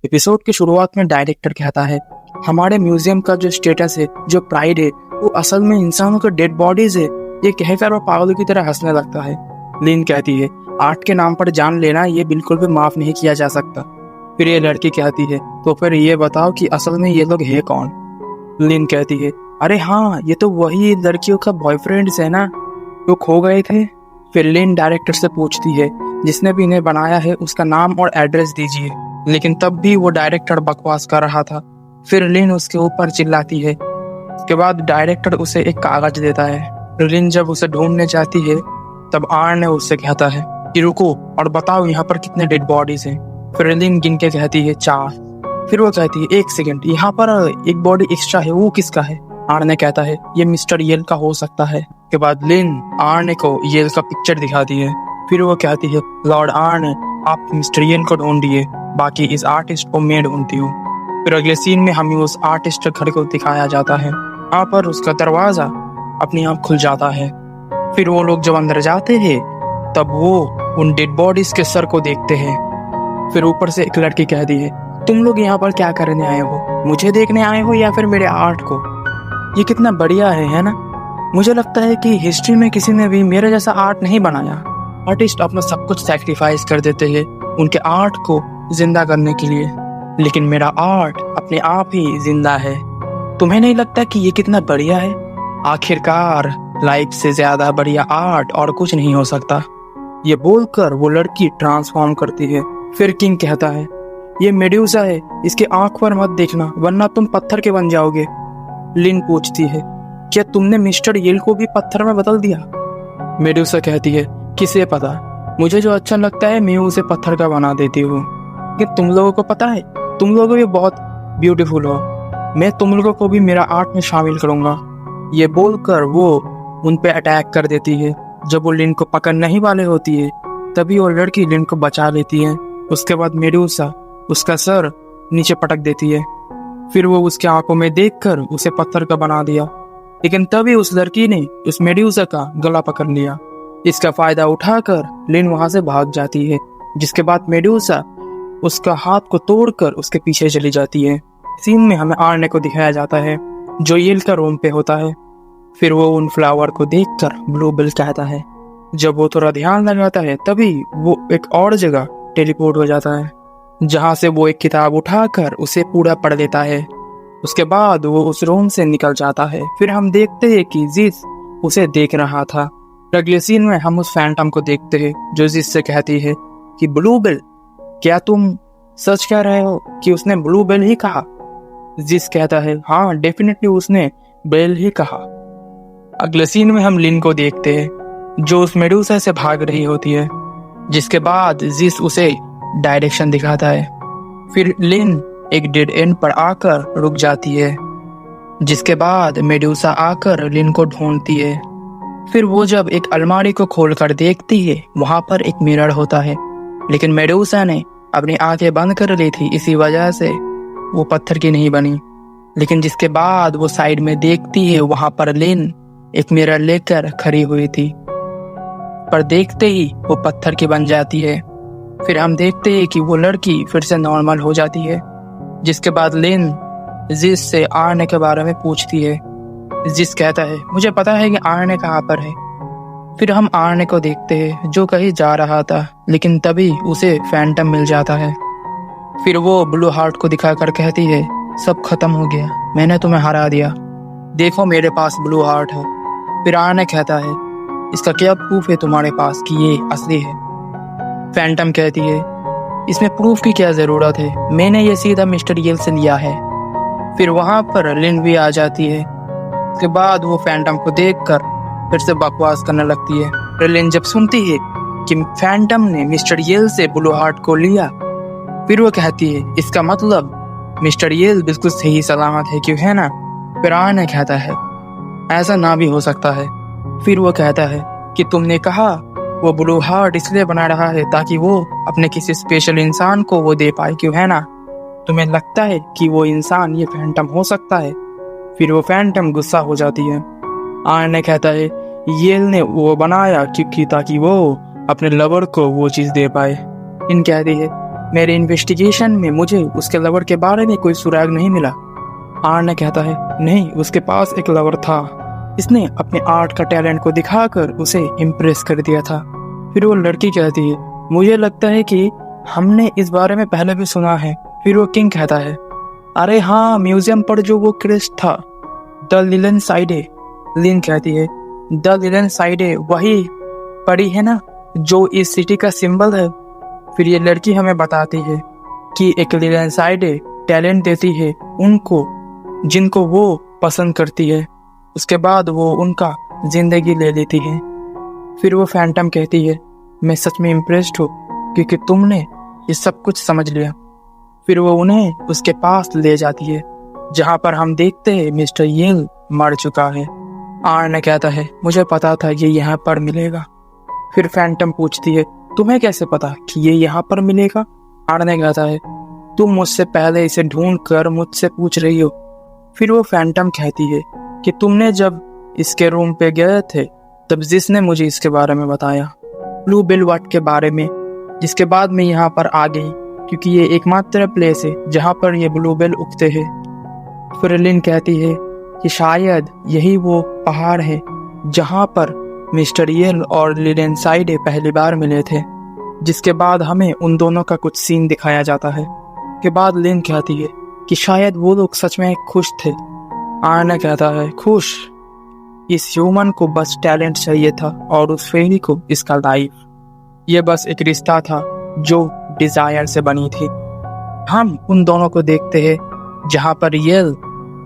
Episode की शुरुआत में डायरेक्टर कहता है, हमारे म्यूजियम का जो स्टेटस है, जो प्राइड है, वो असल में इंसानों के डेड बॉडीज है। ये कहकर वो पागलों की तरह हंसने लगता है। लिन कहती है, आर्ट के नाम पर जान लेना ये बिल्कुल भी माफ नहीं किया जा सकता। फिर ये लड़की कहती है, तो फिर ये बताओ कि असल में ये लोग है कौन। लिन कहती है, अरे हाँ, ये तो वही लड़कियों का बॉयफ्रेंड्स है ना, वो खो गए थे। फिर लिन डायरेक्टर से पूछती है, जिसने भी इन्हें बनाया है उसका नाम और एड्रेस दीजिए। लेकिन तब भी वो डायरेक्टर बकवास कर रहा था। फिर लिन उसके ऊपर चिल्लाती है। उसके बाद डायरेक्टर उसे एक कागज देता है। लिन जब उसे ढूंढने जाती है तब आर्न उससे कहता है कि रुको और बताओ यहाँ पर कितने डेड बॉडीज हैं। फिर लिन गिन के कहती है 4। फिर वो कहती है 1 सेकेंड, यहाँ पर एक बॉडी एक्स्ट्रा है, वो किसका है। आर्न कहता है ये मिस्टर येल का हो सकता है। के बाद लिन आर्न को येल का पिक्चर दिखाती है। फिर वो कहती है, लॉर्ड आर्न, आप मिस्टर येल को ढूंढिए, बाकी इस आर्टिस्ट को मैं ढूंढती हूँ। फिर अगले सीन में हमें उस आर्टिस्ट के घर को दिखाया जाता है। यहाँ पर उसका दरवाजा अपने आप खुल जाता है। फिर वो लोग जब अंदर जाते हैं तब वो उन डेड बॉडीज के सर को देखते हैं। फिर ऊपर से एक लड़की कहती है, तुम लोग यहाँ पर क्या करने आए हो? मुझे देखने आए हो या फिर मेरे आर्ट को? ये कितना बढ़िया है ना? मुझे लगता है कि हिस्ट्री में किसी ने भी मेरे जैसा आर्ट नहीं बनाया। आर्टिस्ट अपना सब कुछ सैक्रिफाइस कर देते हैं उनके आर्ट को जिंदा करने के लिए, लेकिन मेरा आर्ट अपने आप ही जिंदा है। तुम्हें नहीं लगता कि ये कितना बढ़िया है? आखिरकार लाइफ से ज्यादा बढ़िया आर्ट और कुछ नहीं हो सकता। ये बोलकर वो लड़की ट्रांसफॉर्म करती है। फिर किंग कहता है, ये मेड्यूसा है, इसके आंख पर मत देखना वरना तुम पत्थर के बन जाओगे। लिन पूछती है, क्या तुमने मिस्टर येल को भी पत्थर में बदल दिया? मेड्यूसा कहती है, किसे पता, मुझे जो अच्छा लगता है मैं उसे पत्थर का बना देती हूँ। कि तुम लोगों को पता है, तुम लोग भी बहुत ब्यूटीफुल हो, मैं तुम लोगों को भी मेरा आर्ट में शामिल करूंगा। ये बोलकर वो उन पे अटैक कर देती है। जब वो लिन को पकड़ने ही वाले होती है तभी वो लड़की लिन को बचा लेती है। उसके बाद मेडूसा उसका सर नीचे पटक देती है। फिर वो उसके आंखों में देखकर उसे पत्थर का बना दिया, लेकिन तभी उस लड़की ने उस मेडूसा का गला पकड़ लिया। इसका फायदा उठाकर लिन वहां से भाग जाती है, जिसके बाद मेडूसा उसका हाथ को तोड़कर उसके पीछे चली जाती है। सीन में हमें आर्ने को दिखाया जाता है जो येल का रूम पे होता है। फिर वो उन फ्लावर को देखकर ब्लूबेल कहता है। जब वो थोड़ा ध्यान लगाता है तभी वो एक और जगह टेलीपोर्ट हो जाता है, जहां से वो एक किताब उठाकर उसे पूरा पढ़ लेता है। उसके बाद वो उस रूम से निकल जाता है। फिर हम देखते हैं कि जिस उसे देख रहा था। अगले सीन में हम उस फैंटम को देखते हैं जो जिस से कहती है कि ब्लूबेल, क्या तुम सच कह रहे हो कि उसने ब्लूबेल ही कहा? जिस कहता है, हाँ डेफिनेटली उसने बेल ही कहा। अगले सीन में हम लिन को देखते हैं जो उस मेडूसा से भाग रही होती है, जिसके बाद जिस उसे डायरेक्शन दिखाता है। फिर लिन एक डेड एंड पर आकर रुक जाती है, जिसके बाद मेडूसा आकर लिन को ढूंढती है। फिर वो जब एक अलमारी को खोलकर देखती है वहां पर एक मिरर होता है, लेकिन मेडूसा ने अपनी आंखें बंद कर ली थी, इसी वजह से वो पत्थर की नहीं बनी। लेकिन जिसके बाद वो साइड में देखती है वहां पर लिन एक मिरर लेकर खड़ी हुई थी, पर देखते ही वो पत्थर की बन जाती है। फिर हम देखते हैं कि वो लड़की फिर से नॉर्मल हो जाती है, जिसके बाद लिन जिस से आर्ने के बारे में पूछती है। जिस कहता है, मुझे पता है कि आर्ने कहाँ पर है। फिर हम आर्ने को देखते हैं जो कहीं जा रहा था, लेकिन तभी उसे फैंटम मिल जाता है। फिर वो ब्लू हार्ट को दिखाकर कहती है, सब खत्म हो गया, मैंने तुम्हें हरा दिया, देखो मेरे पास ब्लू हार्ट है। फिर आर्ने कहता है, इसका क्या प्रूफ है तुम्हारे पास कि ये असली है? फैंटम कहती है, इसमें प्रूफ की क्या जरूरत है, मैंने ये सीधा मिस्टर येल से लिया है। फिर वहां पर लिन भी आ जाती है। उसके बाद वो फैंटम को देखकर फिर से बकवास करने लगती है। फिर लिन जब सुनती है कि फैंटम ने मिस्टर येल से ब्लू हार्ट को लिया, फिर वो कहती है, इसका मतलब मिस्टर येल बिल्कुल सही सलामत है, क्यों है ना? फिर आर्ने कहता है, ऐसा ना भी हो सकता है। फिर वो कहता है कि तुमने कहा वो ब्लू हार्ट इसलिए बना रहा है ताकि वो अपने किसी स्पेशल इंसान को वो दे पाए, क्यों है ना? तुम्हें लगता है कि वो इंसान ये फैंटम हो सकता है? फिर वो फैंटम गुस्सा हो जाती है। आर्ने कहता है, येल ने वो बनाया क्योंकि ताकि वो अपने लवर को वो चीज दे पाए। इन कहती है, मेरे इन्वेस्टिगेशन में मुझे उसके लवर के बारे में कोई सुराग नहीं मिला। आर्न कहता है, नहीं, उसके पास एक लवर था। इसने अपने आर्ट का टैलेंट को दिखाकर उसे इम्प्रेस कर दिया था। फिर वो लड़की कहती है, मुझे लगता है कि हमने इस बारे में पहले भी सुना है। फिर वो किंग कहता है, अरे हाँ, म्यूजियम पर जो वो क्रिस्ट था, द लिलन साइडे। लिन कहती है, द लिलन साइडे वही पड़ी है ना जो इस सिटी का सिंबल है। फिर ये लड़की हमें बताती है कि एक लिलन साइडे टैलेंट देती है उनको जिनको वो पसंद करती है, उसके बाद वो उनका जिंदगी ले लेती है। फिर वो फैंटम कहती है, मैं सच में इम्प्रेस्ड हूँ क्योंकि तुमने ये सब कुछ समझ लिया। फिर वो उन्हें उसके पास ले जाती है जहाँ पर हम देखते हैं मिस्टर येल मर चुका है। आर्न कहता है, मुझे पता था ये यहाँ पर मिलेगा। फिर फैंटम पूछती है, तुम्हें कैसे पता कि ये यहाँ पर मिलेगा? आर्न कहता है, तुम मुझसे पहले इसे ढूंढ कर मुझसे पूछ रही हो। फिर वो फैंटम कहती है कि तुमने जब इसके रूम पे गए थे तब जिसने मुझे इसके बारे में बताया, ब्लू बेल वाट के बारे में, जिसके बाद मैं यहाँ पर आ गई क्योंकि ये एकमात्र प्लेस है जहाँ पर ये ब्लू बेल उगते हैं। फिर लिन कहती है कि शायद यही वो पहाड़ है जहाँ पर मिस्टर येल और लिलन साइडे पहली बार मिले थे, जिसके बाद हमें उन दोनों का कुछ सीन दिखाया जाता है। के बाद लिन कहती है कि शायद वो लोग सच में खुश थे। आर्न कहता है, खुश? इस ह्यूमन को बस टैलेंट चाहिए था और उस फेरी को इसका लाइफ। ये बस एक रिश्ता था जो डिजायर से बनी थी। हम उन दोनों को देखते हैं जहाँ पर येल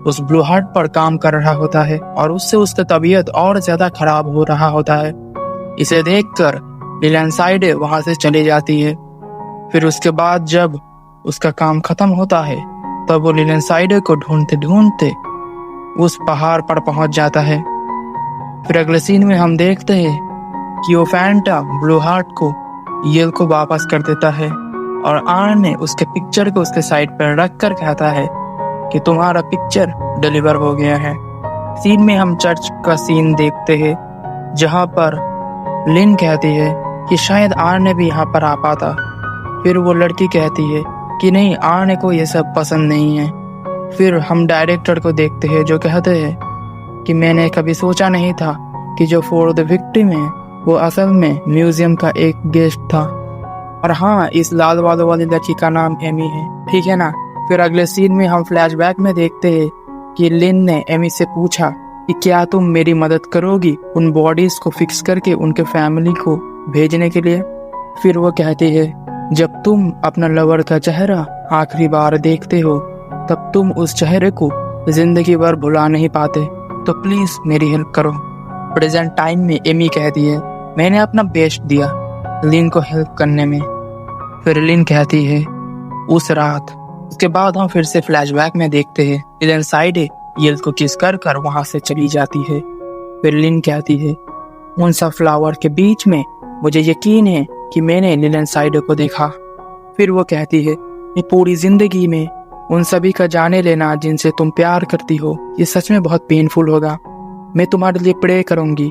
उस ब्लू हार्ट पर काम कर रहा होता है और उससे उसका तबीयत और ज्यादा खराब हो रहा होता है। इसे देखकर लिलन साइडे वहां से चली जाती है। फिर उसके बाद जब उसका काम खत्म होता है तब वो लिलन साइडे को ढूंढते ढूंढते उस पहाड़ पर पहुंच जाता है। फिर अगले सीन में हम देखते हैं कि वो फैंटम ब्लू हार्ट को येल को वापस कर देता है और आर्न ने उसके पिक्चर को उसके साइड पर रख कर कहता है कि तुम्हारा पिक्चर डिलीवर हो गया है। सीन में हम चर्च का सीन देखते हैं जहां पर लिन कहती है कि शायद आर्न भी यहाँ पर आ पाता। फिर वो लड़की कहती है कि नहीं, आर्न को ये सब पसंद नहीं है। फिर हम डायरेक्टर को देखते हैं जो कहते हैं कि मैंने कभी सोचा नहीं था कि जो फोर्थ विक्टिम है वो असल में म्यूजियम का एक गेस्ट था। और हाँ, इस लाल बालों वाली लड़की का नाम एमी है, ठीक है ना। फिर अगले सीन में हम फ्लैशबैक में देखते हैं कि लिन ने एमी से पूछा कि क्या तुम मेरी मदद करोगी उन बॉडीज को फिक्स करके उनके फैमिली को भेजने के लिए। फिर वो कहती है, जब तुम अपना लवर का चेहरा आखिरी बार देखते हो तब तुम उस चेहरे को जिंदगी भर भुला नहीं पाते, तो प्लीज मेरी हेल्प करो। प्रेजेंट टाइम में एमी कहती है, मैंने अपना बेस्ट दिया लिन को हेल्प करने में। फिर लिन कहती है, उस रात। उसके बाद हम फिर से फ्लैशबैक में देखते हैं लिलन साइडे येल को किस कर कर वहां से चली जाती है। फिर लिन कहती है, उन सब फ्लावर के बीच में मुझे यकीन है कि मैंने लिलन साइडे को देखा। फिर वो कहती है, ये पूरी जिंदगी में उन सभी का जाने लेना जिनसे तुम प्यार करती हो, ये सच में बहुत पेनफुल होगा। मैं तुम्हारे लिए प्रे करूंगी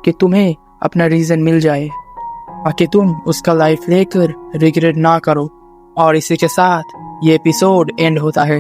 कि तुम्हें अपना रीजन मिल जाए और कि तुम उसका लाइफ लेकर रिग्रेट ना करो। और इसी के साथ ये एपिसोड एंड होता है।